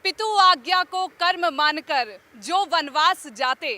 पितु आज्ञा को कर्म मानकर जो वनवास जाते,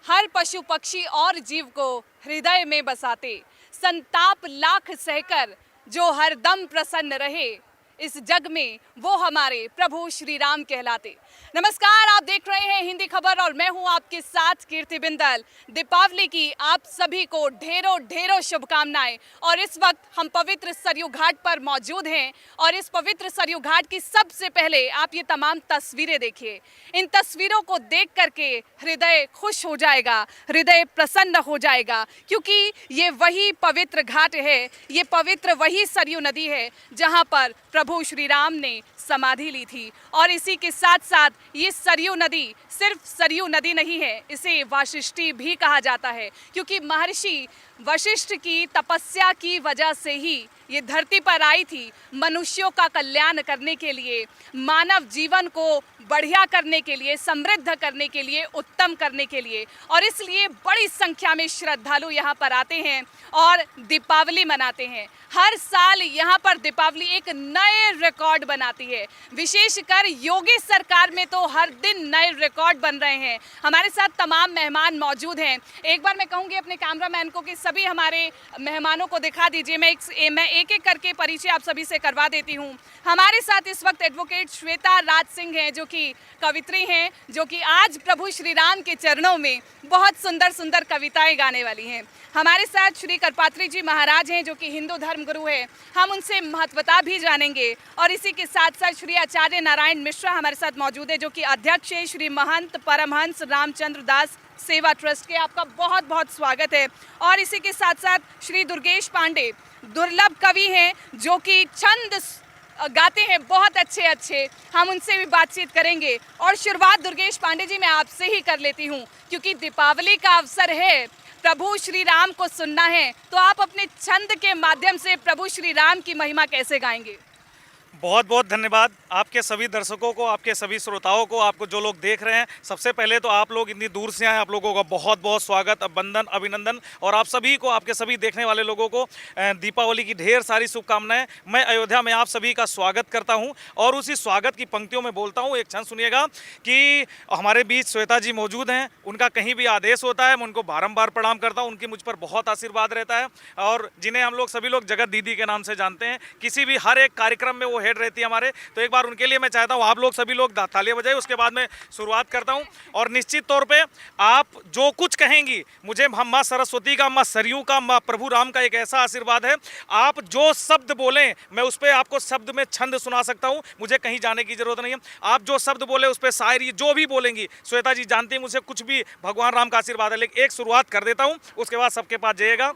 हर पशु पक्षी और जीव को हृदय में बसाते, संताप लाख सहकर जो हरदम प्रसन्न रहे, इस जग में वो हमारे प्रभु श्री राम कहलाते। नमस्कार, आप देख रहे हैं हिंदी खबर और मैं हूं आपके साथ कीर्ति बिंदल। दीपावली की आप सभी को ढेरों ढेरों शुभकामनाएं। और इस वक्त हम पवित्र सरयू घाट पर मौजूद हैं और इस पवित्र सरयू घाट की सबसे पहले आप ये तमाम तस्वीरें देखिए। इन तस्वीरों को देख करके हृदय खुश हो जाएगा, हृदय प्रसन्न हो जाएगा, क्योंकि ये वही पवित्र घाट है, ये पवित्र वही सरयू नदी है जहाँ पर प्रभु श्री राम ने समाधि ली थी। और इसी के साथ साथ ये सरयू नदी सिर्फ सरयू नदी नहीं है, इसे वाशिष्ठी भी कहा जाता है, क्योंकि महर्षि वशिष्ठ की तपस्या की वजह से ही ये धरती पर आई थी, मनुष्यों का कल्याण करने के लिए, मानव जीवन को बढ़िया करने के लिए, समृद्ध करने के लिए, उत्तम करने के लिए। और इसलिए बड़ी संख्या में श्रद्धालु यहाँ पर आते हैं और दीपावली मनाते हैं। हर साल यहाँ पर दीपावली एक नए रिकॉर्ड बनाती है। विशेषकर योगी सरकार में तो हर दिन नए रिकॉर्ड बन रहे हैं। हमारे साथ तमाम मेहमान मौजूद हैं। एक बार मैं कहूँगी अपने कैमरामैन को कि सभी हमारे मेहमानों को दिखा दीजिए। मैं एक एक करके परिचय आप सभी से करवा देती हूँ। हमारे साथ इस वक्त एडवोकेट श्वेता राज सिंह हैं, जो कि कवित्री हैं, जो कि आज प्रभु श्री राम के चरणों में बहुत सुंदर सुंदर कविताएं गाने वाली हैं। हमारे साथ श्री करपात्री जी महाराज हैं, जो कि हिंदू धर्म गुरु हैं। हम उनसे महत्वता भी जानेंगे। और इसी के साथ साथ श्री आचार्य नारायण मिश्रा हमारे साथ मौजूद है, जो कि अध्यक्ष है श्री महंत परमहंस रामचंद्र दास सेवा ट्रस्ट के। आपका बहुत बहुत स्वागत है। और इसी के साथ साथ श्री दुर्गेश पांडे दुर्लभ कवि हैं, जो कि छंद गाते हैं बहुत अच्छे अच्छे। हम उनसे भी बातचीत करेंगे। और शुरुआत दुर्गेश पांडे जी मैं आपसे ही कर लेती हूँ, क्योंकि दीपावली का अवसर है, प्रभु श्री राम को सुनना है, तो आप अपने छंद के माध्यम से प्रभु श्री राम की महिमा कैसे गाएंगे? बहुत बहुत धन्यवाद आपके सभी दर्शकों को, आपके सभी श्रोताओं को, आपको जो लोग देख रहे हैं। सबसे पहले तो आप लोग इतनी दूर से आए, आप लोगों का बहुत बहुत स्वागत, वंदन, अभिनंदन। और आप सभी को, आपके सभी देखने वाले लोगों को दीपावली की ढेर सारी शुभकामनाएं। मैं अयोध्या में आप सभी का स्वागत करता हूं और उसी स्वागत की पंक्तियों में बोलता हूं। एक क्षण सुनिएगा कि हमारे बीच श्वेता जी मौजूद हैं। उनका कहीं भी आदेश होता है मैं उनको बारम्बार प्रणाम करता हूँ। उनकी मुझ पर बहुत आशीर्वाद रहता है और जिन्हें हम लोग सभी लोग जगत दीदी के नाम से जानते हैं। किसी भी हर एक कार्यक्रम में वो हेड रहती है हमारे। तो एक बार उनके लिए मैं चाहता हूं आप लोग सभी लोग तालियां बजाएं। उसके बाद मैं शुरुआत करता हूं। और निश्चित तौर पे आप जो कुछ कहेंगी, मुझे हम माँ सरस्वती का, माँ सरयू का, माँ प्रभु राम का एक ऐसा आशीर्वाद है, आप जो शब्द बोलें मैं उस पर आपको शब्द में छंद सुना सकता हूं। मुझे कहीं जाने की जरूरत नहीं है। आप जो शब्द बोले उस पर शायरी जो भी बोलेंगी, श्वेता जी जानती है मुझे कुछ भी भगवान राम का आशीर्वाद है। लेकिन एक शुरुआत कर देता हूं, उसके बाद सबके पास जाइएगा।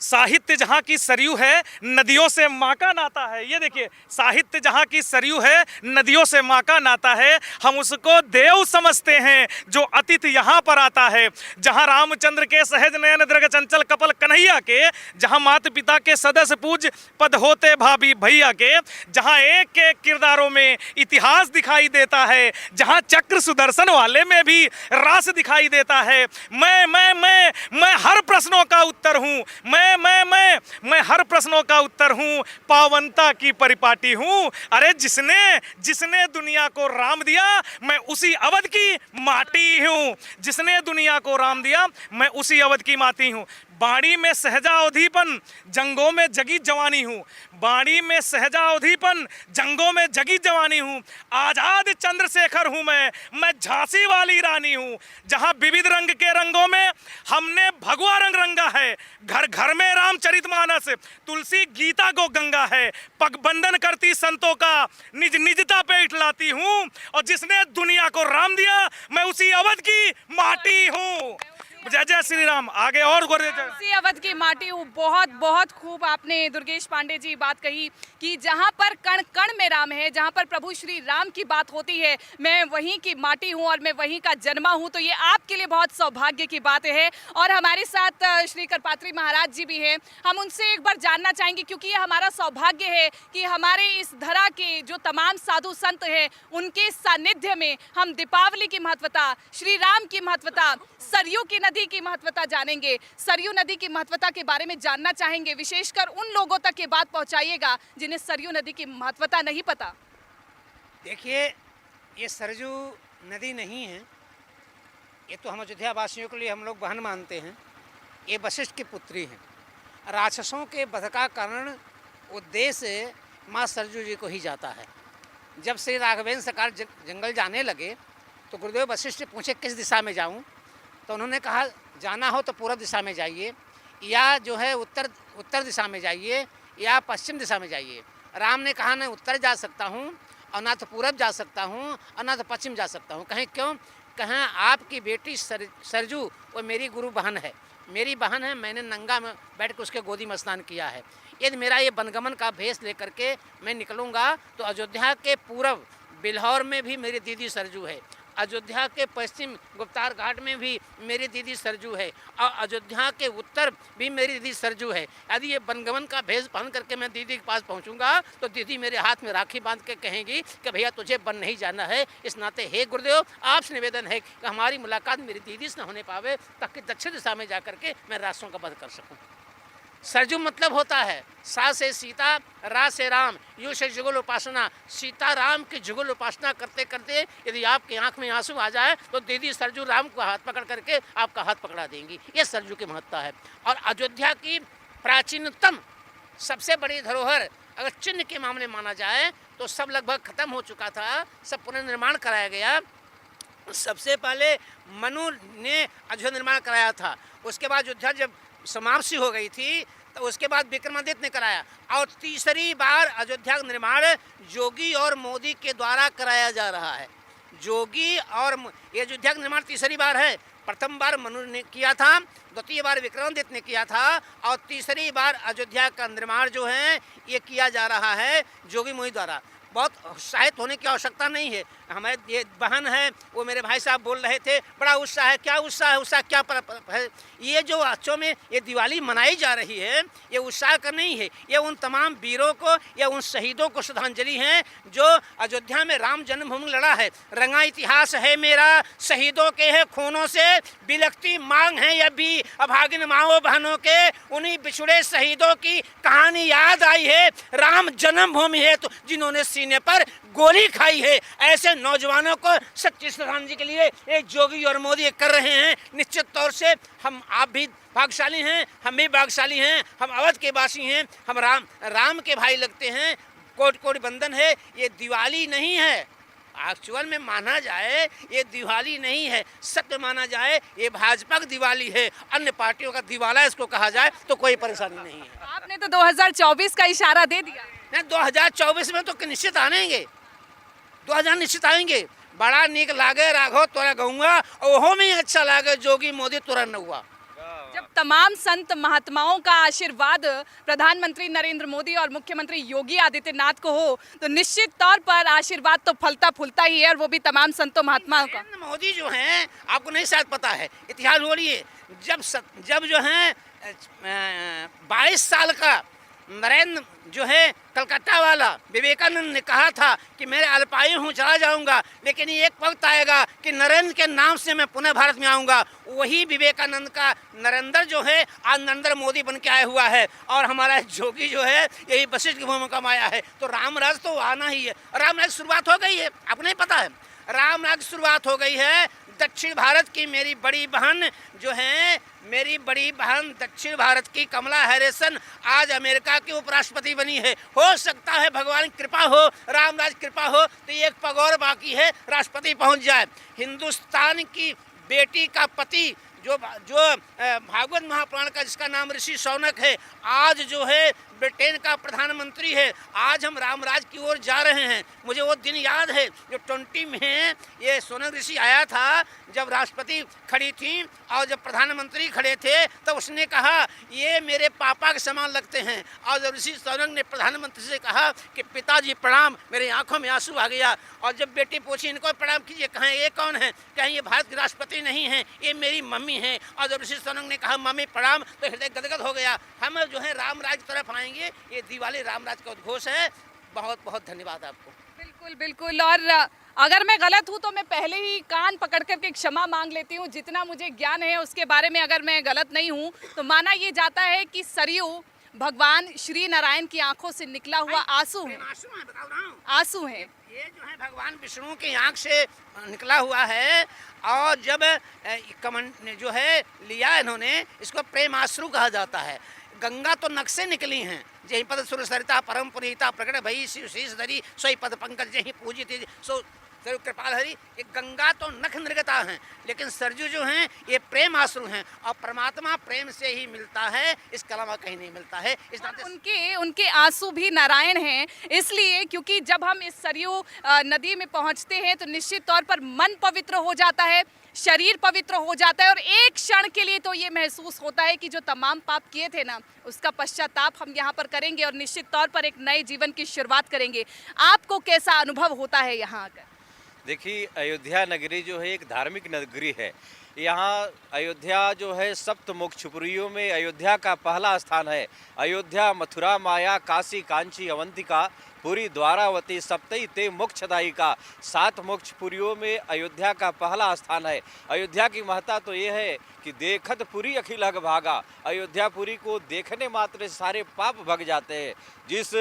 साहित्य जहाँ की सरयू है, नदियों से माँ का नाता है। ये देखिए, साहित्य जहाँ की सरयू है, नदियों से माँ का नाता है। हम उसको देव समझते हैं जो अतिथि यहाँ पर आता है। जहाँ रामचंद्र के सहज नयन दृग चंचल कपल कन्हैया के, जहाँ माता पिता के सदस्य पूज पद होते भाभी भैया के, जहाँ एक एक किरदारों में इतिहास दिखाई देता है, जहाँ चक्र सुदर्शन वाले में भी रास दिखाई देता है। मैं हर प्रश्नों का उत्तर हूँ। मैं हर प्रश्नों का उत्तर हूं, पावनता की परिपाटी हूं। अरे जिसने दुनिया को राम दिया, मैं उसी अवध की माटी हूं। जिसने दुनिया को राम दिया, मैं उसी अवध की माटी हूं। बाड़ी में सहजा अवधीपन, जंगों में जगी जवानी हूँ। बाड़ी में सहजा अवधीपन, जंगों में जगी जवानी हूँ। आजाद चंद्रशेखर हूँ मैं झांसी वाली रानी हूँ। जहाँ विविध रंग के रंगों में हमने भगवा रंग रंगा है। घर घर में रामचरितमानस, तुलसी गीता को गंगा है। पगबंधन करती संतों का निज निजता पे इठलाती हूँ। और जिसने दुनिया को राम दिया, मैं उसी अवध की माटी हूँ। जय जय श्री राम। आगे और उसी अवध की माटी हूँ। बहुत बहुत खूब आपने दुर्गेश पांडे जी बात कही कि जहाँ पर कण कण में राम है, जहाँ पर प्रभु श्री राम की बात होती है, मैं वहीं की माटी हूँ और मैं वहीं का जन्मा हूँ। तो ये आपके लिए बहुत सौभाग्य की बात है। और हमारे साथ श्री करपात्री महाराज जी भी हैं। हम उनसे एक बार जानना चाहेंगे, क्योंकि ये हमारा सौभाग्य है कि हमारे इस धरा के जो तमाम साधु संत हैं, उनके सानिध्य में हम दीपावली की महत्वता, श्री राम की महत्वता, सरयू की नदी की महत्वता जानेंगे। सरयू नदी की महत्वता के बारे में जानना चाहेंगे। विशेषकर उन लोगों तक ये बात पहुंचाइएगा जिन्हें सरयू नदी की महत्वता नहीं पता। देखिए, ये सरजू नदी नहीं है, ये तो हम अयोध्या वासियों के लिए हम लोग बहन मानते हैं। ये वशिष्ठ की पुत्री हैं। राक्षसों के वध का कारण उद्देश्य माँ सरजू जी को ही जाता है। जब श्री राघवेंद्र सरकार जंगल जाने लगे तो गुरुदेव वशिष्ठ पूछे किस दिशा में जाऊं, तो उन्होंने कहा जाना हो तो पूर्व दिशा में जाइए, या जो है उत्तर दिशा में जाइए, या पश्चिम दिशा में जाइए। राम ने कहा, मैं उत्तर जा सकता हूँ और ना तो पूरब जा सकता हूँ और ना तो पश्चिम जा सकता हूँ। कहें क्यों? कहें आपकी बेटी सरजू वो मेरी गुरु बहन है, मेरी बहन है। मैंने नंगा में बैठ के उसके गोदी में स्नान किया है। यदि मेरा ये वनगमन का भेष लेकर के मैं निकलूँगा तो अयोध्या के पूरब बिल्हौर में भी मेरी दीदी सरजू है, अयोध्या के पश्चिम गुप्तार घाट में भी मेरी दीदी सरजू है, और अयोध्या के उत्तर भी मेरी दीदी सरजू है। यदि ये वनगमन का भेष पहन करके मैं दीदी के पास पहुंचूंगा तो दीदी मेरे हाथ में राखी बांध के कहेंगी कि भैया तुझे वन नहीं जाना है। इस नाते हे गुरुदेव आपसे निवेदन है कि हमारी मुलाकात मेरी दीदी से न होने पावे, ताकि दक्षिण दिशा में जा करके मैं राक्षसों का वध कर सकूँ। सरजू मतलब होता है सा से सीता, रा से राम, यू से जुगल उपासना। सीता राम की जुगल उपासना करते करते यदि आपकी आंख में आंसू आ जाए तो दीदी सरजू राम को हाथ पकड़ करके आपका हाथ पकड़ा देंगी। ये सरजू की महत्ता है। और अयोध्या की प्राचीनतम सबसे बड़ी धरोहर अगर चिन्ह के मामले माना जाए तो सब लगभग खत्म हो चुका था, सब पुनर्निर्माण कराया गया। सबसे पहले मनु ने अयोध्या निर्माण कराया था, उसके बाद अयोध्या जब समाप्ति हो गई थी तो उसके बाद विक्रमादित्य ने कराया, और तीसरी बार अयोध्या का निर्माण जोगी और मोदी के द्वारा कराया जा रहा है। जोगी और ये अयोध्या का निर्माण तीसरी बार है। प्रथम बार मनु ने किया था, द्वितीय बार विक्रमादित्य ने किया था, और तीसरी बार अयोध्या का निर्माण जो है ये किया जा रहा है जोगी मोदी द्वारा। बहुत उत्साहित होने की आवश्यकता नहीं है। हमारे ये बहन है, वो मेरे भाई साहब बोल रहे थे बड़ा उत्साह है। क्या उत्साह है? उत्साह क्या है? ये जो अच्छों में ये दिवाली मनाई जा रही है ये उत्साह का नहीं है, ये उन तमाम वीरों को या उन शहीदों को श्रद्धांजलि है जो अयोध्या में राम जन्मभूमि लड़ा है। रंगा इतिहास है मेरा, शहीदों के है खूनों से, बिलखती मांग है या भी अभागिन माओ बहनों के, उन्हीं बिछुड़े शहीदों की कहानी याद आई है। राम जन्मभूमि है तो जिन्होंने सीने पर गोली खाई है, ऐसे नौजवानों को सच्ची श्रद्धांजलि के लिए एक जोगी और मोदी कर रहे हैं। निश्चित तौर से हम आप भी भाग्यशाली हैं, हम भी भाग्यशाली हैं, हम अवध के वासी हैं, हम राम के भाई लगते हैं। कोटि कोटि बंदन है। ये दिवाली नहीं है, एक्चुअल में माना जाए ये दिवाली नहीं है, सत्य माना जाए ये भाजपा की दिवाली है। अन्य पार्टियों का दिवाला इसको कहा जाए तो कोई परेशानी नहीं है। आपने तो 2024 का इशारा दे दिया। नहीं, 2024 में तो निश्चित आएंगे, 2000 निश्चित आएंगे। बड़ा नीक लागे राघव तोरा गऊंगा, ओहो में अच्छा लागे जोगी मोदी तुरंत न हुआ। जब तमाम संत महात्माओं का आशीर्वाद प्रधानमंत्री नरेंद्र मोदी और मुख्यमंत्री योगी आदित्यनाथ को हो तो निश्चित तौर पर आशीर्वाद तो फलता फूलता ही है, और वो भी तमाम संतों महात्माओं का। मोदी जो हैं आपको नहीं शायद पता है, इतिहास बोलिए, जब जो है 22 साल का नरेंद्र जो है कलकत्ता वाला विवेकानंद ने कहा था कि मैं अल्पायु हूँ चला जाऊंगा, लेकिन एक वक्त आएगा कि नरेंद्र के नाम से मैं पुनः भारत में आऊँगा। वही विवेकानंद का नरेंद्र जो है आज नरेंद्र मोदी बन के आया हुआ है, और हमारा जोगी जो है यही वशिष्ठ की भूमिका में आया है। तो रामराज तो आना ही है। रामराज की शुरुआत हो गई है, आपको नहीं पता है? रामराज की शुरुआत हो गई है। दक्षिण भारत की मेरी बड़ी बहन जो है, मेरी बड़ी बहन दक्षिण भारत की कमला हैरिसन आज अमेरिका की उपराष्ट्रपति बनी है। हो सकता है भगवान की कृपा हो, रामराज कृपा हो तो एक पग और बाकी है, राष्ट्रपति पहुंच जाए। हिंदुस्तान की बेटी का पति जो भागवत महापुराण का जिसका नाम ऋषि शौनक है, आज जो है ब्रिटेन का प्रधानमंत्री है। आज हम रामराज की ओर जा रहे हैं। मुझे वो दिन याद है जो 20 में ये शौनक ऋषि आया था, जब राष्ट्रपति खड़ी थी और जब प्रधानमंत्री खड़े थे तो उसने कहा ये मेरे पापा के समान लगते हैं। और जब ऋषि शौनक ने प्रधानमंत्री से कहा कि पिताजी प्रणाम, मेरे आंखों में आंसू आ गया। और जब बेटी पूछी इनको प्रणाम कीजिए, कहें ये कौन है? कहें ये भारत के राष्ट्रपति नहीं है, ये मेरी मम्मी है। और जब ऋषि शौनक ने कहा मम्मी प्रणाम तो हृदय गदगद हो गया। हम जो है रामराज की तरफ आएंगे। ये दिवाली रामराज का उद्घोष है। बहुत बहुत धन्यवाद आपको। बिल्कुल बिल्कुल। और अगर मैं गलत हूँ तो मैं पहले ही कान पकड़ करके क्षमा मांग लेती हूँ। जितना मुझे ज्ञान है उसके बारे में अगर मैं गलत नहीं हूँ तो माना ये जाता है कि सरयू भगवान श्री नारायण की आंखों से निकला हुआ आंसू है, आंसू है, बता रहा हूँ। आंसू है। ये जो है भगवान विष्णु की आंख से निकला हुआ है। और जब कमंड जो है लिया इन्होंने, इसको प्रेमाश्रु कहा जाता है। गंगा तो नख से निकली हैं, जही पद सुर सरिता परम पुनीता प्रकट भई शिव शीश धरी सोई पद पंकज जही पूजित सो सर्व कृपाल हरि। ये गंगा तो नख निर्गता हैं, लेकिन सरजू जो हैं ये प्रेम आश्रु हैं, और परमात्मा प्रेम से ही मिलता है, इसके अलावा कहीं नहीं मिलता है। इस नाते उनके आंसू भी नारायण हैं, इसलिए क्योंकि जब हम इस सरयू नदी में पहुंचते हैं तो निश्चित तौर पर मन पवित्र हो जाता है, शरीर पवित्र हो जाता है, और एक क्षण के लिए तो ये महसूस होता है कि जो तमाम पाप किए थे ना, उसका पश्चाताप हम यहाँ पर करेंगे और निश्चित तौर पर एक नए जीवन की शुरुआत करेंगे। आपको कैसा अनुभव होता है यहाँ आकर? देखिए, अयोध्या नगरी जो है एक धार्मिक नगरी है। यहाँ अयोध्या जो है सप्त मोक्षपुरियों में अयोध्या का पहला स्थान है। अयोध्या, मथुरा, माया, काशी, कांची, अवंतिका, पुरी, द्वारावती, सप्तई ते मोक्षदायिका, 7 मोक्षपुरियों में अयोध्या का पहला स्थान है। अयोध्या की महत्ता तो ये है कि देखत पुरी अखिल अघ भागा। अयोध्यापुरी को देखने मात्र सारे पाप भग जाते हैं। जिस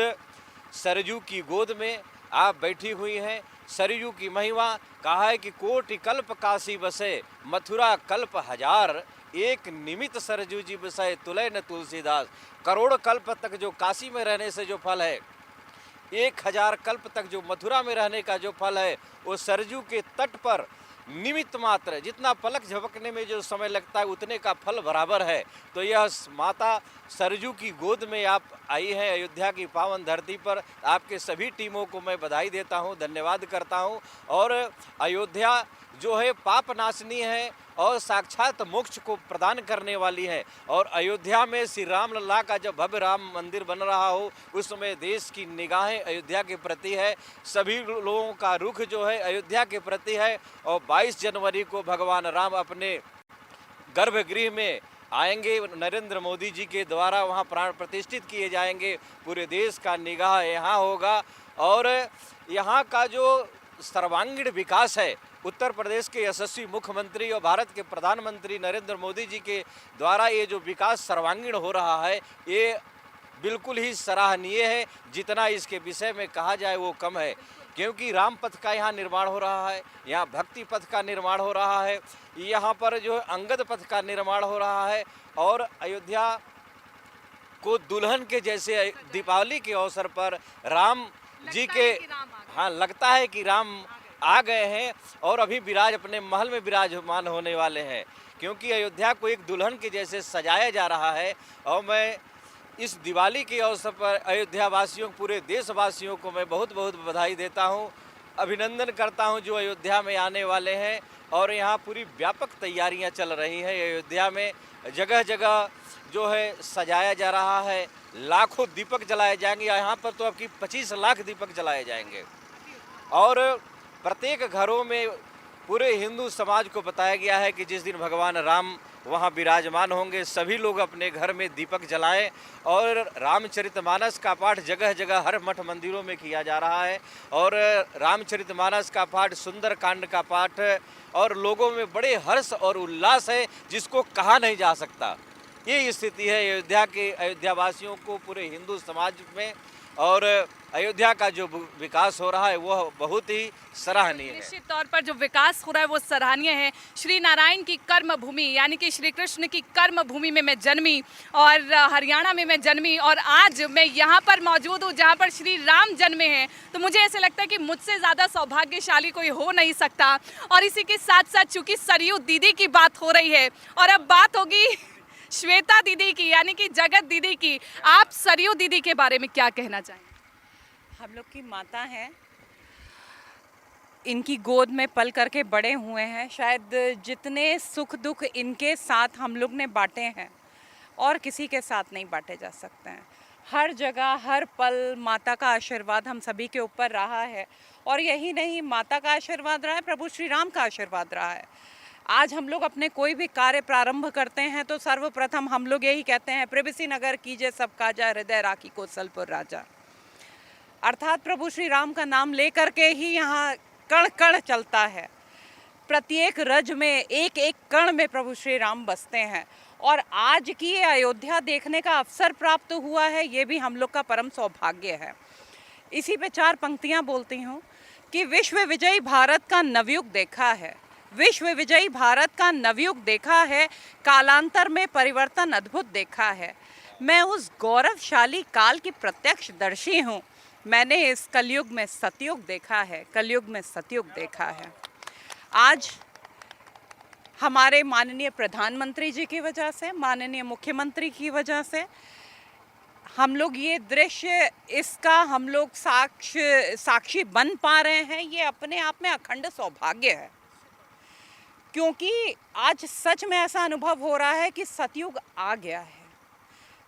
सरजू की गोद में आप बैठी हुई हैं, सरयू की महिमा कहा है कि कोटि कल्प काशी बसे, मथुरा कल्प हजार, एक निमित सरजू जी बसे तुलय न तुलसीदास। करोड़ कल्प तक जो काशी में रहने से जो फल है, 1000 कल्प तक जो मथुरा में रहने का जो फल है, वो सरजू के तट पर निमित्त मात्र, जितना पलक झपकने में जो समय लगता है उतने का फल बराबर है। तो यह माता सरजू की गोद में आप आई हैं अयोध्या की पावन धरती पर। आपके सभी टीमों को मैं बधाई देता हूं, धन्यवाद करता हूं। और अयोध्या जो है पाप नाशनी है और साक्षात मोक्ष को प्रदान करने वाली है। और अयोध्या में श्री राम लल्ला का जब भव्य राम मंदिर बन रहा हो, उस समय देश की निगाहें अयोध्या के प्रति है, सभी लोगों का रुख जो है अयोध्या के प्रति है। और 22 जनवरी को भगवान राम अपने गर्भगृह में आएंगे, नरेंद्र मोदी जी के द्वारा वहां प्राण प्रतिष्ठित किए जाएंगे। पूरे देश का निगाह यहाँ होगा। और यहाँ का जो सर्वांगीण विकास है, उत्तर प्रदेश के यशस्वी मुख्यमंत्री और भारत के प्रधानमंत्री नरेंद्र मोदी जी के द्वारा ये जो विकास सर्वांगीण हो रहा है, ये बिल्कुल ही सराहनीय है। जितना इसके विषय में कहा जाए वो कम है, क्योंकि राम पथ का यहाँ निर्माण हो रहा है, यहाँ भक्ति पथ का निर्माण हो रहा है, यहाँ पर जो अंगद पथ का निर्माण हो रहा है। और अयोध्या को दुल्हन के जैसे दीपावली के अवसर पर राम जी के, हाँ, लगता है कि राम आ गए हैं और अभी अपने महल में विराजमान होने वाले हैं, क्योंकि अयोध्या को एक दुल्हन के जैसे सजाया जा रहा है। और मैं इस दिवाली के अवसर पर अयोध्या वासियों, पूरे देशवासियों को मैं बहुत बहुत बधाई देता हूं, अभिनंदन करता हूं जो अयोध्या में आने वाले हैं। और यहाँ पूरी व्यापक तैयारियां चल रही हैं। अयोध्या में जगह जगह जो है सजाया जा रहा है, लाखों दीपक जलाए जाएंगे। यहाँ पर तो आपकी 25 लाख दीपक जलाए जाएंगे। और प्रत्येक घरों में पूरे हिंदू समाज को बताया गया है कि जिस दिन भगवान राम वहाँ विराजमान होंगे, सभी लोग अपने घर में दीपक जलाएं। और रामचरितमानस का पाठ जगह जगह हर मठ मंदिरों में किया जा रहा है। और रामचरितमानस का पाठ, सुंदर कांड का पाठ, और लोगों में बड़े हर्ष और उल्लास है जिसको कहा नहीं जा सकता। ये स्थिति है अयोध्या के, अयोध्या वासियों को, पूरे हिंदू समाज में। और अयोध्या का जो विकास हो रहा है वह बहुत ही सराहनीय है। निश्चित तौर पर जो विकास हो रहा है वो सराहनीय है। श्री नारायण की कर्म भूमि, यानी कि श्री कृष्ण की कर्म भूमि में मैं जन्मी, और हरियाणा में मैं जन्मी, और आज मैं यहाँ पर मौजूद हूँ जहाँ पर श्री राम जन्मे हैं। तो मुझे ऐसे लगता है कि मुझसे ज़्यादा सौभाग्यशाली कोई हो नहीं सकता। और इसी के साथ साथ चूँकि सरयू दीदी की बात हो रही है, और अब बात होगी श्वेता दीदी की, यानी कि जगत दीदी की। आप सरयू दीदी के बारे में क्या कहना चाहेंगे? हम लोग की माता हैं, इनकी गोद में पल करके बड़े हुए हैं। शायद जितने सुख दुख इनके साथ हम लोग ने बांटे हैं और किसी के साथ नहीं बांटे जा सकते हैं। हर जगह हर पल माता का आशीर्वाद हम सभी के ऊपर रहा है। और यही नहीं, माता का आशीर्वाद रहा है, प्रभु श्री राम का आशीर्वाद रहा है। आज हम लोग अपने कोई भी कार्य प्रारंभ करते हैं तो सर्वप्रथम हम लोग यही कहते हैं, प्रेबसी नगर कीजिए सब काजा, हृदय राखी कौशलपुर राजा। अर्थात प्रभु श्री राम का नाम लेकर के ही यहाँ कण कण चलता है। प्रत्येक रज में, एक एक कण में प्रभु श्री राम बसते हैं। और आज की ये अयोध्या देखने का अवसर प्राप्त हुआ है, ये भी हम लोग का परम सौभाग्य है। इसी पे 4 पंक्तियां बोलती हूँ कि विश्व विजयी भारत का नवयुग देखा है, विश्व विजयी भारत का नवयुग देखा है, कालांतर में परिवर्तन अद्भुत देखा है। मैं उस गौरवशाली काल की प्रत्यक्षदर्शी हूँ, मैंने इस कलयुग में सतयुग देखा है, कलयुग में सतयुग देखा है। आज हमारे माननीय प्रधानमंत्री जी की वजह से, माननीय मुख्यमंत्री की वजह से हम लोग ये दृश्य, इसका हम लोग साक्षी बन पा रहे हैं। ये अपने आप में अखंड सौभाग्य है, क्योंकि आज सच में ऐसा अनुभव हो रहा है कि सतयुग आ गया है,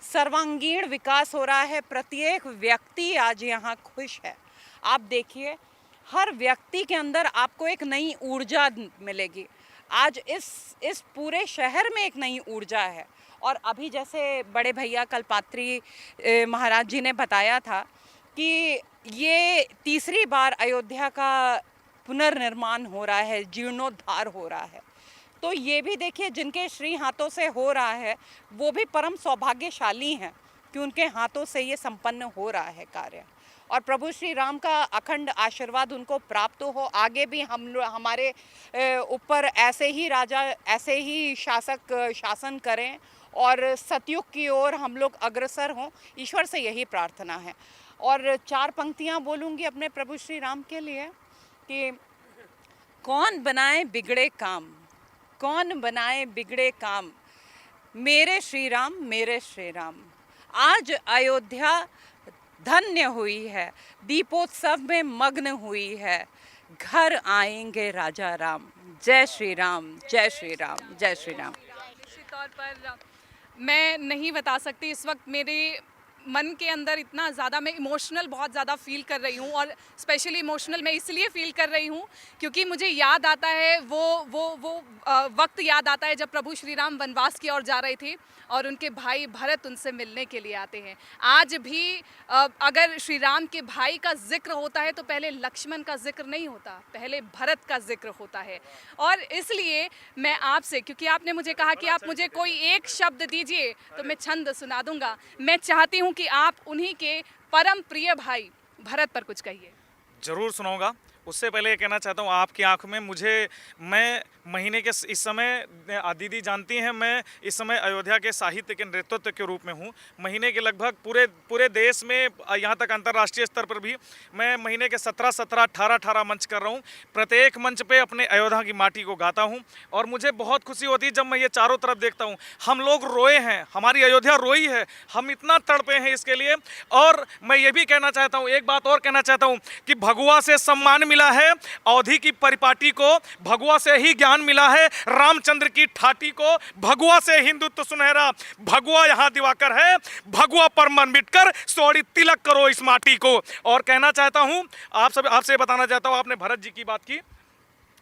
सर्वांगीण विकास हो रहा है। प्रत्येक व्यक्ति आज यहाँ खुश है। आप देखिए, हर व्यक्ति के अंदर आपको एक नई ऊर्जा मिलेगी। आज इस पूरे शहर में एक नई ऊर्जा है। और अभी जैसे बड़े भैया कल्पात्री महाराज जी ने बताया था कि ये तीसरी बार अयोध्या का पुनर्निर्माण हो रहा है, जीर्णोद्धार हो रहा है। तो ये भी देखिए, जिनके श्री हाथों से हो रहा है वो भी परम सौभाग्यशाली हैं कि उनके हाथों से ये संपन्न हो रहा है कार्य। और प्रभु श्री राम का अखंड आशीर्वाद उनको प्राप्त हो। आगे भी हमारे ऊपर ऐसे ही राजा, ऐसे ही शासक शासन करें और सतयुग की ओर हम लोग अग्रसर हों, ईश्वर से यही प्रार्थना है। और 4 पंक्तियां बोलूँगी अपने प्रभु श्री राम के लिए कि कौन बनाए बिगड़े काम, कौन बनाए बिगड़े काम, मेरे श्री राम, मेरे श्री राम। आज अयोध्या धन्य हुई है, दीपोत्सव में मग्न हुई है, घर आएंगे राजा राम। जय श्री राम, जय श्री राम, जय श्री राम। निश्चित तौर पर मैं नहीं बता सकती, इस वक्त मेरे मन के अंदर इतना ज़्यादा, मैं इमोशनल बहुत ज़्यादा फील कर रही हूँ। और स्पेशली इमोशनल मैं इसलिए फील कर रही हूँ क्योंकि मुझे याद आता है वो वक्त याद आता है जब प्रभु श्री राम वनवास की ओर जा रहे थे और उनके भाई भरत उनसे मिलने के लिए आते हैं। आज भी अगर श्री राम के भाई का जिक्र होता है तो पहले लक्ष्मण का जिक्र नहीं होता, पहले भरत का जिक्र होता है। और इसलिए मैं आपसे, क्योंकि आपने मुझे कहा कि आप मुझे कोई एक शब्द दीजिए तो मैं छंद सुना दूंगा, मैं चाहती हूँ कि आप उन्हीं के परम प्रिय भाई भरत पर कुछ कहिए। जरूर सुनाऊंगा। उससे पहले ये कहना चाहता हूँ, आपकी आंख में मैं महीने के इस समय, दीदी जानती हैं, मैं इस समय अयोध्या के साहित्य के नेतृत्व के रूप में हूँ। महीने के लगभग पूरे देश में, यहाँ तक अंतर्राष्ट्रीय स्तर पर भी मैं महीने के 17 18 मंच कर रहा हूँ। प्रत्येक मंच पे अपने अयोध्या की माटी को गाता हूँ और मुझे बहुत खुशी होती है जब मैं ये चारों तरफ देखता हूँ। हम लोग रोए हैं, हमारी अयोध्या रोई है, हम इतना तड़पे हैं इसके लिए। और मैं ये भी कहना चाहता हूँ, एक बात और कहना चाहता हूँ कि भगवा से सम्मान मिला है अवधि की परिपाटी को, भगवा से ही ज्ञान मिला है रामचंद्र की ठाटी को, भगवा से हिंदुत्व सुनहरा, भगवा यहाँ दिवाकर है, भगवा पर मन मिटकर सोड़ी तिलक करो इस माटी को। और कहना चाहता हूँ, आपसे बताना चाहता हूँ, आपने भरत जी की बात की,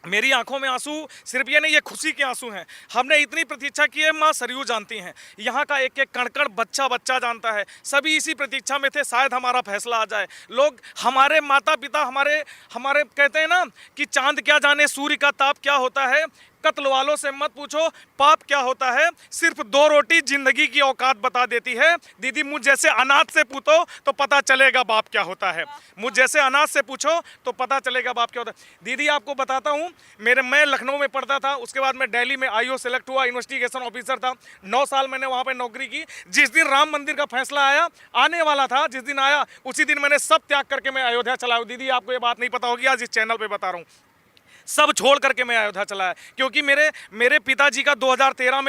मेरी आंखों में आंसू सिर्फ ये नहीं, ये खुशी के आंसू हैं। हमने इतनी प्रतीक्षा की है, माँ सरयू जानती हैं, यहाँ का एक एक कण बच्चा जानता है, सभी इसी प्रतीक्षा में थे शायद हमारा फैसला आ जाए। लोग, हमारे माता पिता, हमारे कहते हैं ना कि चांद क्या जाने सूर्य का ताप क्या होता है, कत्ल वालों से मत पूछो पाप क्या होता है, सिर्फ 2 रोटी जिंदगी की औकात बता देती है। दीदी, मुझ जैसे अनाथ से पूछो तो पता चलेगा बाप क्या होता है, मुझ जैसे अनाथ से पूछो तो पता चलेगा बाप क्या होता है। दीदी, आपको बताता हूँ, मैं लखनऊ में पढ़ता था, उसके बाद मैं दिल्ली में आईओ सेलेक्ट हुआ, इन्वेस्टिगेशन ऑफिसर था, 9 साल मैंने वहाँ पर नौकरी की। जिस दिन राम मंदिर का फैसला आने वाला था, जिस दिन आया उसी दिन मैंने सब त्याग करके मैं अयोध्या चला हूँ। दीदी, आपको ये बात नहीं पता होगी, आज इस चैनल पर बता रहा हूँ, सब छोड़ करके मैं अयोध्या चला है, क्योंकि मेरे पिताजी का 2013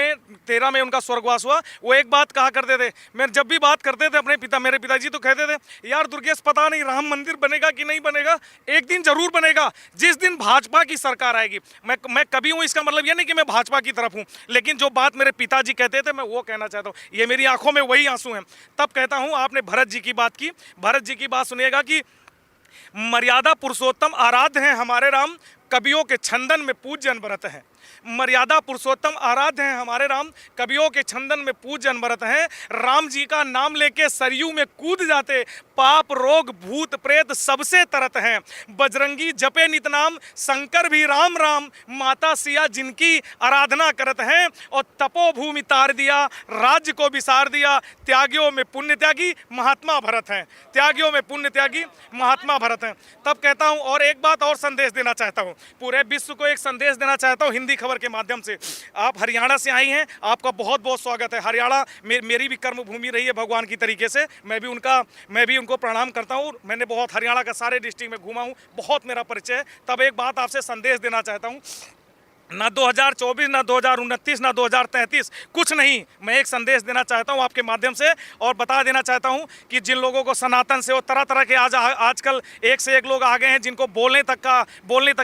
में उनका स्वर्गवास हुआ। वो एक बात कहा करते थे, मैं जब भी बात करते थे मेरे पिताजी तो कहते थे, यार दुर्गेश, पता नहीं राम मंदिर बनेगा कि नहीं बनेगा, एक दिन जरूर बनेगा जिस दिन भाजपा की सरकार आएगी। मैं कभी हूँ, इसका मतलब ये नहीं कि मैं भाजपा की तरफ हूँ, लेकिन जो बात मेरे पिताजी कहते थे मैं वो कहना चाहता हूँ, ये मेरी आंखों में वही आंसू हैं। तब कहता हूँ, आपने भरत जी की बात की, भरत जी की बात सुनिएगा कि मर्यादा पुरुषोत्तम आराध्य हैं हमारे राम, कवियों के छंदन में पूज्य अनवरत हैं। मर्यादा पुरुषोत्तम आराध्य हैं हमारे राम, कवियों के छंदन में पूज्य अनवरत हैं। राम जी का नाम लेके सरयू में कूद जाते, पाप रोग भूत प्रेत सबसे तरत हैं। बजरंगी जपे नित नाम, शंकर भी राम राम, माता सिया जिनकी आराधना करत हैं। और तपोभूमि तार दिया, राज्य को विसार दिया, त्यागियों में पुण्य त्यागी महात्मा भरत हैं। त्यागियों में पुण्य त्यागी महात्मा भरत हैं। तब कहता हूं, और एक बात और संदेश देना चाहता हूं, पूरे विश्व को एक संदेश देना चाहता हूं हिंदी खबर के माध्यम से। आप हरियाणा से आई हैं, आपका बहुत बहुत स्वागत है। हरियाणा मेरी भी कर्म भूमि रही है भगवान की तरीके से, मैं भी उनको प्रणाम करता हूं। मैंने बहुत हरियाणा का सारे डिस्ट्रिक्ट में घूमा हूं, बहुत मेरा परिचय है। तब एक बात आपसे संदेश देना चाहता हूं, ना 2024, ना 2029, ना 2033, कुछ नहीं। मैं एक संदेश देना चाहता हूं आपके माध्यम से और बता देना चाहता हूं कि जिन लोगों को सनातन से और तरह तरह के आजकल एक से एक लोग आ गए हैं जिनको बोलने तक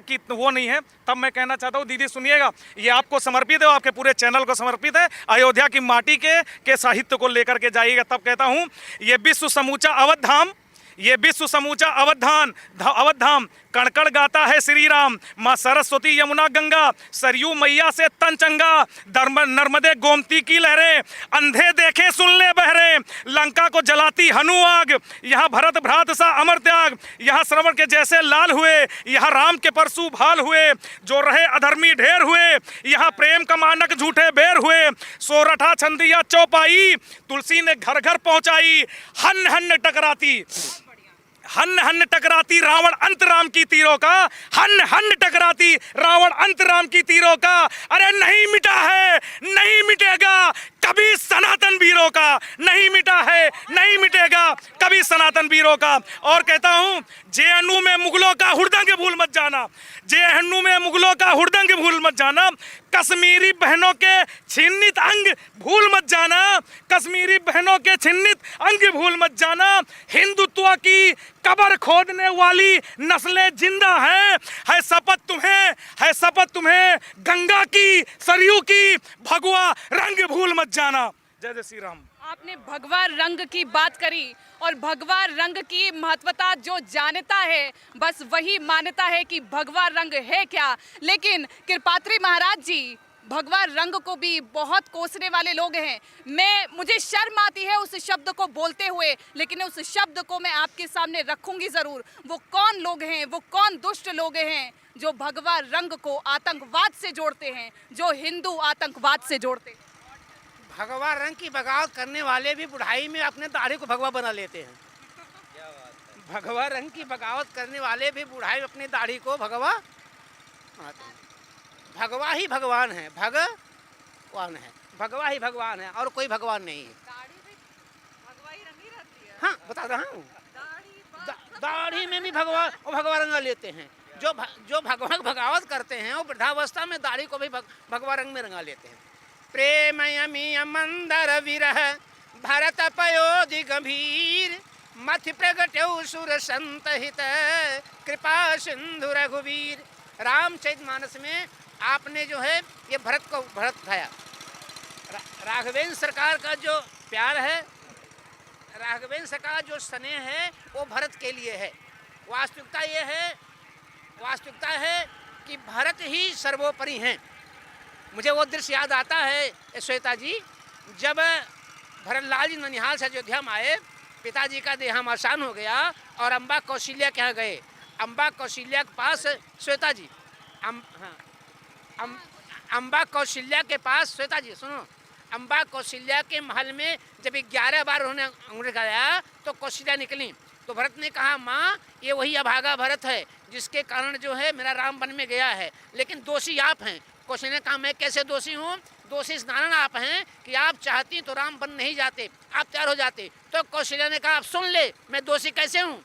की वो नहीं है। तब मैं कहना चाहता हूं, दीदी सुनिएगा, ये आपको समर्पित है, आपके पूरे चैनल को समर्पित है। अयोध्या की माटी के साहित्य को लेकर के जाइएगा। तब कहता हूँ, ये विश्व समूचा अवध धाम, ये विश्व समूचा अवध धाम कणकण गाता है श्री राम। माँ सरस्वती यमुना गंगा, सरयू मैया से तन चंगा, नर्मदे गोमती की लहरें, अंधे देखे सुन ले बहरे, लंका को जलाती हनु आग, यहाँ भरत भ्रात सा अमर त्याग, यहाँ श्रवण के जैसे लाल हुए, यहाँ राम के परशु भाल हुए, जो रहे अधर्मी ढेर हुए, यहाँ प्रेम का मानक झूठे बेर हुए, सोरठा छंदिया चौपाई, तुलसी ने घर घर पहुंचाई, हन हन टकराती रावण अंत राम की तीरों का, हन टकराती रावण अंत राम की तीरों का। अरे नहीं मिटा है, नहीं मिटेगा कभी सनातन वीरों का, नहीं मिटा है, नहीं मिटेगा कभी सनातन वीरों का। और कहता हूं, जेएनयू में मुगलों का हुड़दंग भूल मत जाना, जेएनयू में मुगलों का हुड़दंग भूल मत जाना, कश्मीरी बहनों के छिन्नित अंग भूल मत जाना, कश्मीरी बहनों के छिन्नित अंग भूल मत जाना। हिंदुत्व की कबर खोदने वाली नस्लें जिंदा है शपथ तुम्हें, है शपथ तुम्हें, गंगा की सरयू की, भगवा रंग भूल मत जाना। जय जय श्री राम। आपने भगवा रंग की बात करी और भगवा रंग की महत्वता जो जानता है बस वही मानता है कि भगवा रंग है क्या। लेकिन कृपात्री महाराज जी भगवा रंग को भी बहुत कोसने वाले लोग हैं। मुझे शर्म आती है उस शब्द को बोलते हुए, लेकिन उस शब्द को मैं आपके सामने रखूंगी जरूर। वो कौन लोग हैं, वो कौन दुष्ट लोग हैं जो भगवा रंग को आतंकवाद से जोड़ते हैं, जो हिंदू आतंकवाद से जोड़ते हैं। भगवा रंग की बगावत करने वाले भी बुढ़ाई में अपने दाढ़ी को भगवा बना लेते हैं। भगवा रंग की बगावत करने वाले भी बुढ़ाई में अपनी दाढ़ी को भगवा बनाते हैं। भगवा ही भगवान है, भगवान है, भगवा ही भगवान है और कोई भगवान नहीं है। दाढ़ी भी भगवा ही रंगी रहती है। हाँ बता रहा हूँ, दाढ़ी में भी भगवा रंग लेते हैं। जो भगावत करते हैं वो वृद्धावस्था में दाढ़ी को भी भगवा रंग में रंगा लेते हैं। प्रेमयमी मंदर विरह भरत पयोधि गंभीर, मथि प्रगट्यौ सुर संत हित कृपा सिंधु रघुवीर। रामचरितमानस में आपने जो है ये भरत दिखाया। राघवेंद्र सरकार का जो प्यार है, राघवेंद्र सरकार जो स्नेह है वो भरत के लिए है। वास्तविकता है कि भरत ही सर्वोपरि हैं। मुझे वो दृश्य याद आता है श्वेता जी, जब भरतलाल जी ननिहाल से अयोध्या में आए, पिताजी का देहावसान हो गया और अम्बा कौशल्या के यहाँ गए। अम्बा कौशल्या के पास श्वेता जी अम्बा कौशल्या के पास श्वेता जी सुनो, अम्बा कौशल्या के महल में जब 11 बार उन्होंने अंगूठा लगाया तो कौशल्या निकली। तो भरत ने कहा, माँ ये वही अभागा भरत है जिसके कारण जो है मेरा राम वन में गया है, लेकिन दोषी आप हैं। कौशल्या ने कहा, मैं कैसे दोषी हूँ? दोषी इस नारायण आप हैं कि आप चाहती तो राम बन नहीं जाते, आप तैयार हो जाते। तो कौशल्या ने कहा, आप सुन ले, मैं दोषी कैसे हूँ?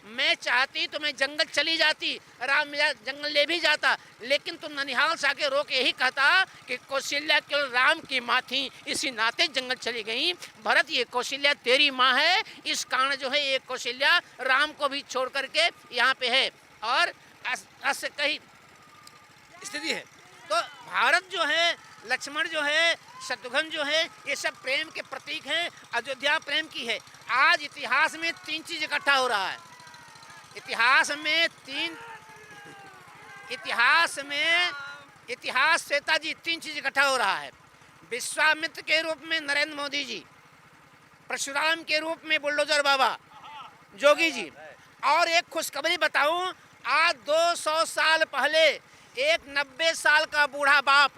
मैं चाहती तो मैं जंगल चली जाती, राम मेरा जंगल ले भी जाता, लेकिन तुम ननिहाल से आके रोक यही कहता कि कौशल्या केवल राम की माँ थी, इसी नाते जंगल चली गई। भरत ये कौशल्या तेरी माँ है, इस कारण जो है ये कौशल्या राम को भी छोड़ करके यहाँ पे है और ऐसे कहीं स्थिति है। तो भारत जो है, लक्ष्मण जो है, शत्रुघ्न जो है, ये सब प्रेम के प्रतीक हैं। अयोध्या प्रेम की है। आज इतिहास में 3 चीज इकट्ठा हो रहा है। इतिहास में इतिहास श्वेता जी 3 चीज इकट्ठा हो रहा है। विश्वामित्र के रूप में नरेंद्र मोदी जी, परशुराम के रूप में बुलडोजर बाबा जोगी जी, और एक खुशखबरी बताऊं, आज 200 साल पहले एक 90 साल का बूढ़ा बाप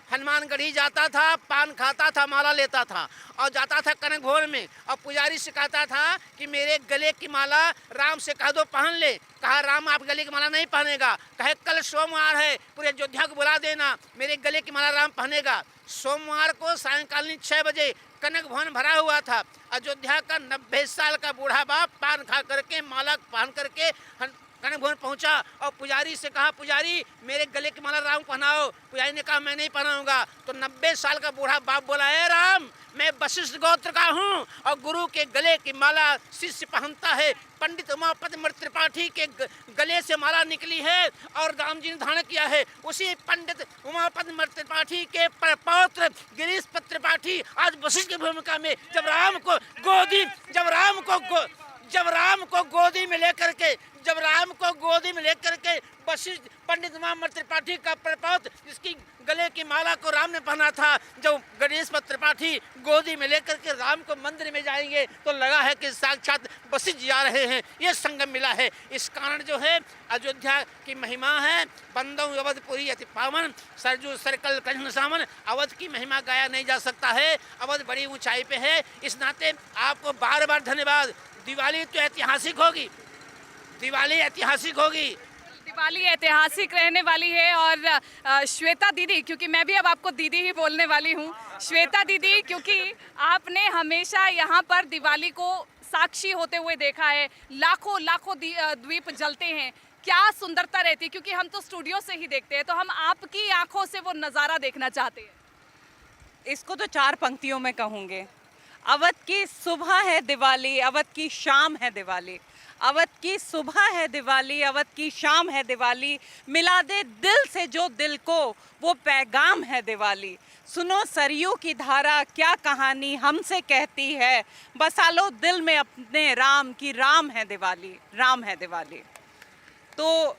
हनुमानगढ़ी जाता था, पान खाता था, माला लेता था और जाता था कनक भवन में, और पुजारी से कहता था कि मेरे गले की माला राम से कह दो पहन ले। कहा राम आप गले की माला नहीं पहनेगा। कहे कल सोमवार है, पूरे अयोध्या को बुला देना, मेरे गले की माला राम पहनेगा। सोमवार को सायंकालीन 6 बजे कनक भवन भरा हुआ था। अयोध्या का 90 साल का बूढ़ा बाप पान खा करके, माला पहन करके कनक भवन पहुंचा और पुजारी से कहा पुजारी मेरे गले की माला राम पहनाओ। पुजारी ने कहा मैं नहीं पहनाऊंगा। तो 90 साल का बूढ़ा बाप बोला है राम मैं वशिष्ठ गोत्र का हूँ और गुरु के गले की माला शिष्य पहनता है। पंडित उमापति मृत त्रिपाठी के गले से माला निकली है और राम जी ने धारण किया है। उसी पंडित उमापति मृत त्रिपाठी के परपौत्र गिरीश पत्र त्रिपाठी आज वशिष्ठ की भूमिका में जब राम को गोदी में लेकर के वशिष्ठ पंडित उमापति त्रिपाठी का प्रपौत्र जिसकी गले की माला को राम ने पहना था, जब गणेश पत्र त्रिपाठी गोदी में लेकर के राम को मंदिर में जाएंगे तो लगा है कि साक्षात वशिष्ठ जी आ रहे हैं। ये संगम मिला है। इस कारण जो है अयोध्या की महिमा है। बंदों अवधपुरी अति पावन, सरजू सरकल कृष्ण सामन। अवध की महिमा गाया नहीं जा सकता है। अवध बड़ी ऊंचाई पे है। इस नाते आपको बार बार धन्यवाद। दिवाली तो ऐतिहासिक होगी, दिवाली ऐतिहासिक होगी। दिवाली ऐतिहासिक रहने वाली है। और श्वेता दीदी, क्योंकि मैं भी अब आपको दीदी ही बोलने वाली हूँ, श्वेता दीदी, क्योंकि आपने हमेशा यहाँ पर दिवाली को साक्षी होते हुए देखा है। लाखों लाखों द्वीप जलते हैं। क्या सुंदरता रहती है, क्योंकि हम तो स्टूडियो से ही देखते हैं, तो हम आपकी आंखों से वो नज़ारा देखना चाहते हैं। इसको तो 4 पंक्तियों में कहूँगे। अवध की सुबह है दिवाली, अवध की शाम है दिवाली। अवध की सुबह है दिवाली, अवध की शाम है दिवाली। मिला दे दिल से जो दिल को, वो पैगाम है दिवाली। सुनो सरयू की धारा क्या कहानी हमसे कहती है। बसा लो दिल में अपने राम की, राम है दिवाली, राम है दिवाली। तो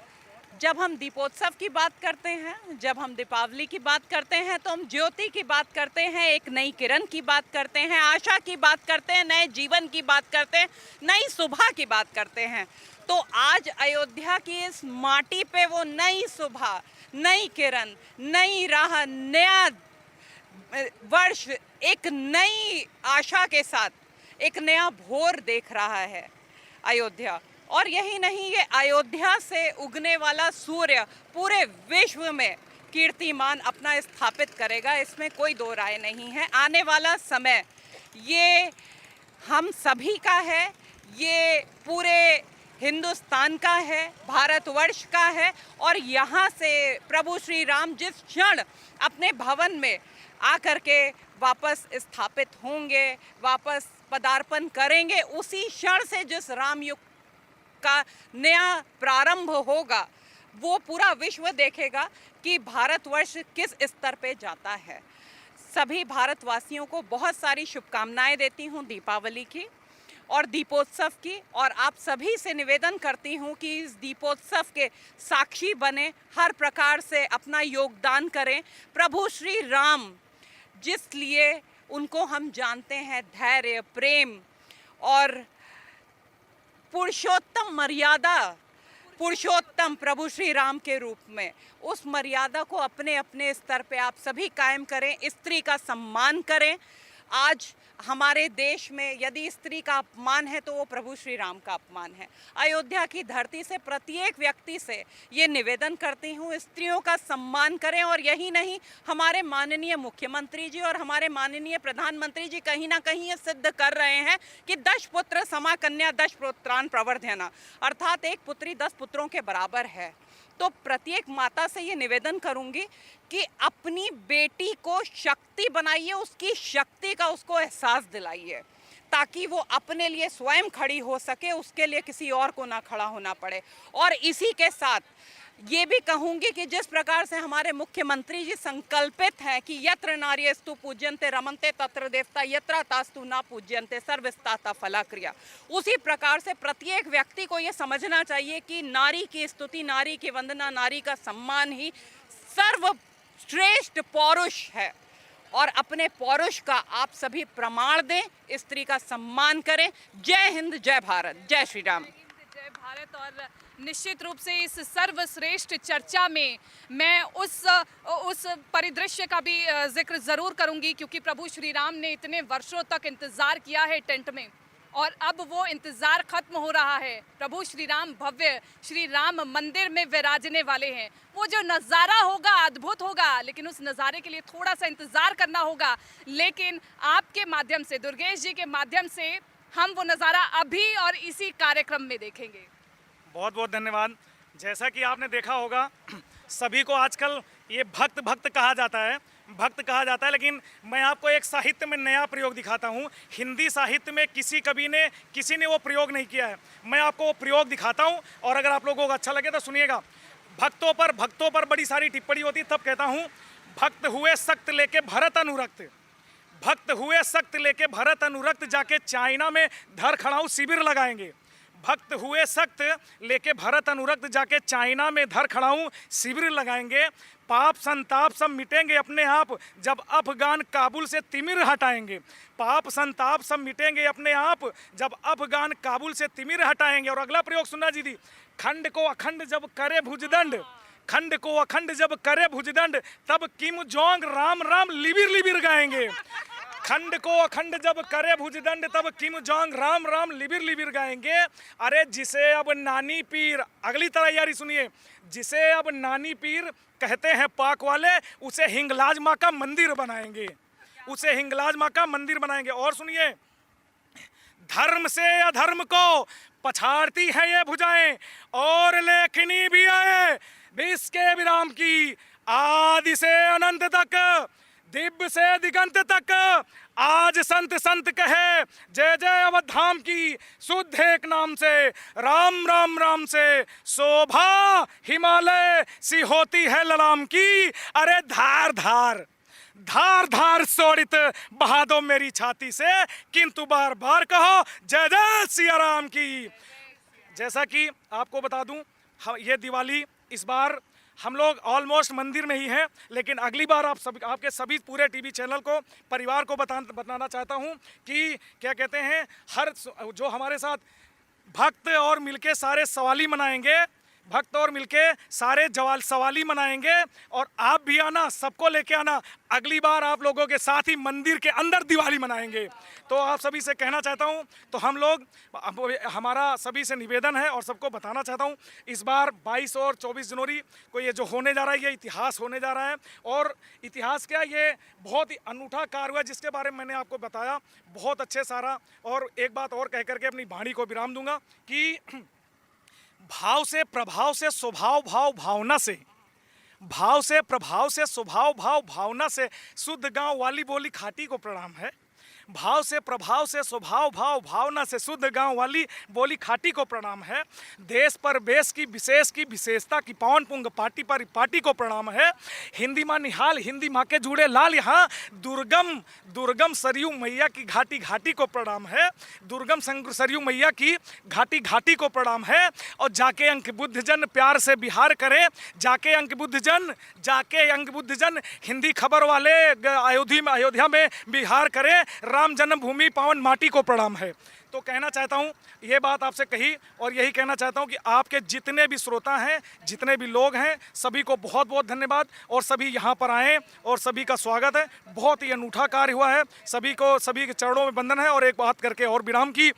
जब हम दीपोत्सव की बात करते हैं, जब हम दीपावली की बात करते हैं, तो हम ज्योति की बात करते हैं, एक नई किरण की बात करते हैं, आशा की बात करते हैं, नए जीवन की बात करते हैं, नई सुबह की बात करते हैं। तो आज अयोध्या की इस माटी पे वो नई सुबह, नई किरण, नई राह, नया वर्ष, एक नई आशा के साथ एक नया भोर देख रहा है अयोध्या। और यही नहीं, ये अयोध्या से उगने वाला सूर्य पूरे विश्व में कीर्तिमान अपना स्थापित करेगा, इसमें कोई दो राय नहीं है। आने वाला समय ये हम सभी का है, ये पूरे हिंदुस्तान का है, भारतवर्ष का है। और यहाँ से प्रभु श्री राम जिस क्षण अपने भवन में आकर के वापस स्थापित होंगे, वापस पदार्पण करेंगे, उसी क्षण से जिस रामयुग का नया प्रारंभ होगा, वो पूरा विश्व देखेगा कि भारतवर्ष किस स्तर पे जाता है। सभी भारतवासियों को बहुत सारी शुभकामनाएं देती हूँ दीपावली की और दीपोत्सव की। और आप सभी से निवेदन करती हूँ कि इस दीपोत्सव के साक्षी बने, हर प्रकार से अपना योगदान करें। प्रभु श्री राम जिस लिए उनको हम जानते हैं, धैर्य, प्रेम और पुरुषोत्तम मर्यादा, पुरुषोत्तम प्रभु श्री राम के रूप में, उस मर्यादा को अपने अपने स्तर पे आप सभी कायम करें। स्त्री का सम्मान करें। आज हमारे देश में यदि स्त्री का अपमान है तो वो प्रभु श्री राम का अपमान है। अयोध्या की धरती से प्रत्येक व्यक्ति से ये निवेदन करती हूँ, स्त्रियों का सम्मान करें। और यही नहीं, हमारे माननीय मुख्यमंत्री जी और हमारे माननीय प्रधानमंत्री जी कहीं ना कहीं ये सिद्ध कर रहे हैं कि 10 पुत्र समा कन्या 10 पुत्रान प्रवर्धयना, अर्थात एक पुत्री 10 पुत्रों के बराबर है। तो प्रत्येक माता से ये निवेदन करूंगी कि अपनी बेटी को शक्ति बनाइए, उसकी शक्ति का उसको एहसास दिलाइए, ताकि वो अपने लिए स्वयं खड़ी हो सके, उसके लिए किसी और को ना खड़ा होना पड़े। और इसी के साथ ये भी कहूंगी कि जिस प्रकार से हमारे मुख्यमंत्री जी संकल्पित हैं कि यत्र नार्यस्तु पूज्यन्ते रमन्ते तत्र देवता यत्र तास्तु न पूज्यन्ते सर्वस्ताता फलाक्रिया, उसी प्रकार से प्रत्येक व्यक्ति को ये समझना चाहिए कि नारी की स्तुति, नारी की वंदना, नारी का सम्मान ही सर्वश्रेष्ठ पौरुष है। और अपने पौरुष का आप सभी प्रमाण दें, स्त्री का सम्मान करें। जय हिंद, जय भारत, जय श्री राम। जय भारत। और निश्चित रूप से इस सर्वश्रेष्ठ चर्चा में मैं उस परिदृश्य का भी जिक्र ज़रूर करूंगी, क्योंकि प्रभु श्री राम ने इतने वर्षों तक इंतज़ार किया है टेंट में, और अब वो इंतज़ार खत्म हो रहा है। प्रभु श्री राम भव्य श्री राम मंदिर में विराजने वाले हैं। वो जो नज़ारा होगा अद्भुत होगा, लेकिन उस नज़ारे के लिए थोड़ा सा इंतज़ार करना होगा। लेकिन आपके माध्यम से, दुर्गेश जी के माध्यम से, हम वो नज़ारा अभी और इसी कार्यक्रम में देखेंगे। बहुत बहुत धन्यवाद। जैसा कि आपने देखा होगा, सभी को आजकल ये भक्त भक्त कहा जाता है, भक्त कहा जाता है, लेकिन मैं आपको एक साहित्य में नया प्रयोग दिखाता हूँ। हिंदी साहित्य में किसी ने वो प्रयोग नहीं किया है। मैं आपको वो प्रयोग दिखाता हूँ, और अगर आप लोगों को अच्छा लगे तो सुनिएगा। भक्तों पर बड़ी सारी टिप्पणी होती, तब कहता हूँ, भक्त हुए सख्त लेके भरत अनुरक्त, भक्त हुए सख्त लेके भरत अनुरक्त, जाके चाइना में धर खड़ाऊं शिविर लगाएंगे। भक्त हुए सख्त लेके भरत अनुरक्त, जाके चाइना में धर खड़ाऊं शिविर लगाएंगे। पाप संताप सब मिटेंगे अपने आप, जब अफगान काबुल से तिमिर हटाएंगे। पाप संताप सब मिटेंगे अपने आप, जब अफगान काबुल से तिमिर हटाएंगे। और अगला प्रयोग सुनना जी दी, खंड को अखंड जब करे भुजदंड, खंड को अखंड जब करे भुजदंड, तब किम जोंग राम राम लिबिर लिबिर गाएंगे। खंड को अखंड जब करे भुजदंड, तब किम जोंग राम राम लिबिर लिबिर गाएंगे। अरे जिसे अब नानी पीर, अगली तैयारी सुनिए, जिसे अब नानी पीर कहते हैं पाक वाले, उसे हिंगलाज माँ का मंदिर बनाएंगे, उसे हिंगलाज माँ का मंदिर बनाएंगे। और सुनिए, धर्म से अधर्म को पछाड़ती है ये भुजाएं, और लेखनी भी आए विष के विराम की, आदि से अनंत तक, दिव्य से दिगंत तक। आज संत संत कहे जय जय अवधाम की, शुद्ध एक नाम से, राम राम राम से, शोभा हिमालय सी होती है ललाम की। अरे धार धार धार धार सोड़ित बहा दो मेरी छाती से, किंतु बार बार कहो जय जय सिया राम की। जैसा कि आपको बता दूं, ये दिवाली इस बार हम लोग ऑलमोस्ट मंदिर में ही हैं, लेकिन अगली बार आपके सभी पूरे टीवी चैनल को, परिवार को बताना चाहता हूं कि क्या कहते हैं, हर जो हमारे साथ भक्त और मिलके सारे सवाली मनाएंगे, भक्त और मिलके सारे सवाली मनाएंगे। और आप भी आना, सबको लेके आना। अगली बार आप लोगों के साथ ही मंदिर के अंदर दिवाली मनाएंगे। तो आप सभी से कहना चाहता हूं, तो हम लोग, हमारा सभी से निवेदन है और सबको बताना चाहता हूं, इस बार 22 और 24 जनवरी को ये जो होने जा रहा है, ये इतिहास होने जा रहा है। और इतिहास क्या, ये बहुत ही अनूठा कार्य हुआ, जिसके बारे में मैंने आपको बताया बहुत अच्छे सारा। और एक बात और कह करके अपनी वाणी को विराम दूंगा कि भाव से प्रभाव से स्वभाव भाव भावना से, भाव से प्रभाव से स्वभाव भाव भावना से, शुद्ध गांव वाली बोली खाटी को प्रणाम है। भाव से प्रभाव से स्वभाव भाव भावना से, शुद्ध गांव वाली बोली खाटी को प्रणाम है। देश पर बेस की विशेषता की पावन पुंग पाटी पर पाटी को प्रणाम है। हिंदी माँ निहाल, हिंदी माँ के जुड़े लाल, यहाँ दुर्गम सरयू मैया की घाटी घाटी को प्रणाम है। दुर्गम सरयू मैया की घाटी घाटी को प्रणाम है। और जाके अंक बुद्ध जन प्यार से बिहार करे, जाके अंक बुद्ध जन हिंदी खबर वाले अयोध्या में बिहार करे, राम जन्मभूमि पावन माटी को प्रणाम है। तो कहना चाहता हूँ, ये बात आपसे कही, और यही कहना चाहता हूँ कि आपके जितने भी श्रोता हैं, जितने भी लोग हैं, सभी को बहुत बहुत धन्यवाद। और सभी यहाँ पर आए और सभी का स्वागत है। बहुत ही अनूठा कार्य हुआ है, सभी के चरणों में वंदन है। और एक बात करके और विराम की,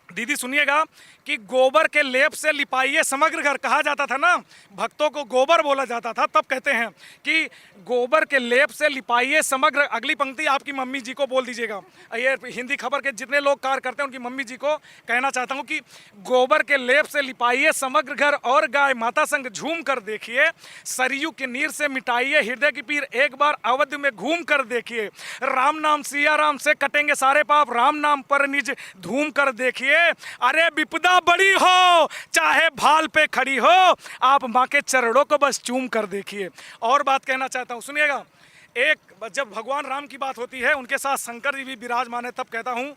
दीदी सुनिएगा कि गोबर के लेप से लिपाइए समग्र घर कहा जाता था ना, भक्तों को गोबर बोला जाता था, तब कहते हैं कि गोबर के लेप से लिपाइए समग्र। अगली पंक्ति आपकी मम्मी जी को बोल दीजिएगा। ये हिंदी खबर के जितने लोग कार्य करते हैं उनकी मम्मी जी को कहना चाहता हूँ कि गोबर के लेप से लिपाइए समग्र घर, और गाय माता संग झूम कर देखिए, सरयू के नीर से मिटाइए हृदय की पीर, एक बार अवध में घूम कर देखिए, राम नाम सिया राम से कटेंगे सारे पाप, राम नाम पर निज धूम कर देखिए। है। अरे विपदा बड़ी हो चाहे भाल पे खड़ी हो, आप माँ के चरणों को बस चूम कर देखिए। और बात कहना चाहता हूँ, सुनिएगा। एक जब भगवान राम की बात होती है, उनके साथ शंकर जी भी विराजमान है, तब कहता हूँ,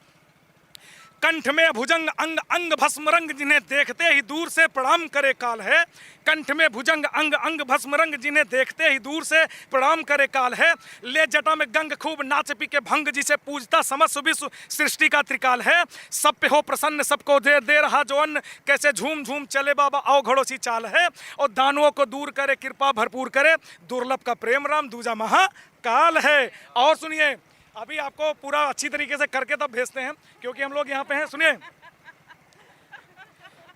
कंठ में भुजंग अंग अंग भस्म रंग, जिन्हें देखते ही दूर से प्रणाम करे काल है। कंठ में भुजंग अंग अंग भस्म रंग, जिन्हें देखते ही दूर से प्रणाम करे काल है। ले जटा में गंग खूब नाच पी के भंग, जिसे पूजता समस्त विश्व सृष्टि का त्रिकाल है। सब पे हो प्रसन्न सबको दे रहा जो अन्न, कैसे झूम झूम चले बाबा आओ घड़ों सी चाल है। और दानुओं को दूर करे कृपा भरपूर करे, दुर्लभ का प्रेम राम दूजा महाकाल है। और सुनिए, अभी आपको पूरा अच्छी तरीके से करके तब भेजते हैं, क्योंकि हम लोग यहाँ पे हैं। सुनिए,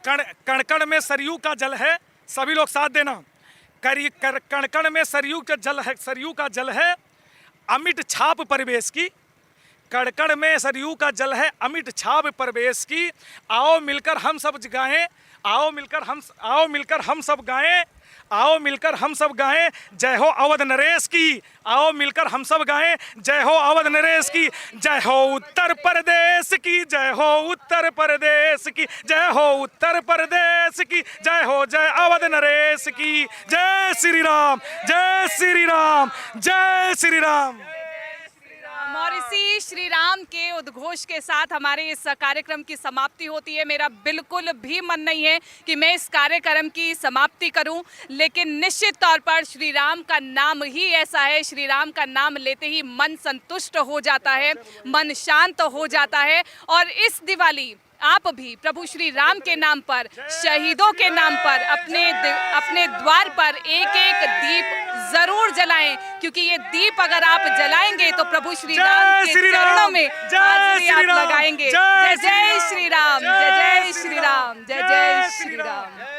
कण कण में सरयू का जल है, सभी लोग साथ देना। कण कण में सरयू का जल है, सरयू का जल है अमिट छाप परिवेश की। कण कण में सरयू का जल है अमिट छाप परिवेश की। आओ मिलकर हम सब गाएं, आओ मिलकर हम सब गाएं, आओ मिलकर हम सब गाएं जय हो अवध नरेश की। आओ मिलकर हम सब गाएं जय हो अवध नरेश की। जय हो उत्तर प्रदेश की, जय हो उत्तर प्रदेश की, जय हो उत्तर प्रदेश की, जय हो जय अवध नरेश की। जय श्री राम, जय श्री राम, जय श्री राम। और इसी श्री राम के उद्घोष के साथ हमारे इस कार्यक्रम की समाप्ति होती है। मेरा बिल्कुल भी मन नहीं है कि मैं इस कार्यक्रम की समाप्ति करूं, लेकिन निश्चित तौर पर श्री राम का नाम ही ऐसा है, श्री राम का नाम लेते ही मन संतुष्ट हो जाता है, मन शांत हो जाता है। और इस दिवाली आप भी प्रभु श्री राम के नाम पर, शहीदों के नाम पर अपने द्वार पर एक एक दीप जरूर जलाएं, क्योंकि ये दीप अगर आप जलाएंगे तो प्रभु श्री राम के चरणों में हाजिरी आप लगाएंगे। जय जय श्री राम, जय जय श्री राम, जय जय श्री राम।